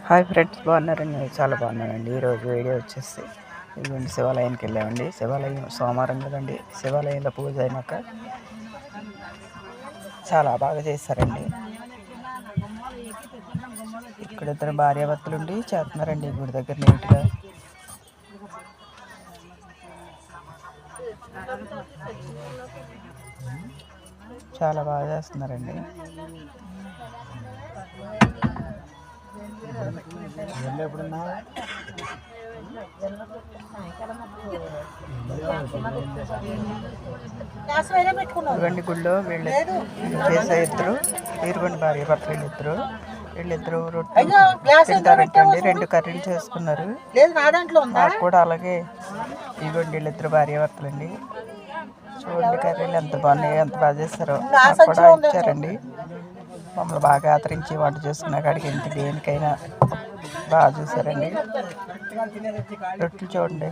Hi friends, బాగున్నారండి? చాలా బాగున్నానండి. ఈరోజు వీడియో వచ్చేసి ఇదిగోండి, శివాలయానికి వెళ్ళామండి. శివాలయం సోమవారం కదండి. శివాలయంలో పూజ అయినాక చాలా బాగా చేస్తారండి. ఇక్కడ ఇద్దరు భార్యాభర్తలు ఉండి చేస్తున్నారండి గుడి దగ్గర నీట్గా. చాలా బాగా చేస్తున్నారండి. ఇవ్వండి గుళ్ళో వీళ్ళు చేసే ఇద్దరు తీరుగొండి భార్య భర్తలు వీళ్ళిద్దరు రొట్టెలు తింటారంటండి. 2 కర్రీలు చేసుకున్నారు. నాకు కూడా అలాగే ఇవ్వండి వీళ్ళిద్దరు భార్య భర్తలండి. చూడండి కర్రీలు ఎంత బాగున్నాయో, ఎంత బాగా చేస్తారో. నాకు కూడా ఇచ్చారండి. మమ్మల్ని బాగా ఆదరించి వంట చేసుకున్న కాడికి ఎంత దేనికైనా బాగా చూసారండి. రొట్టెలు చూడండి.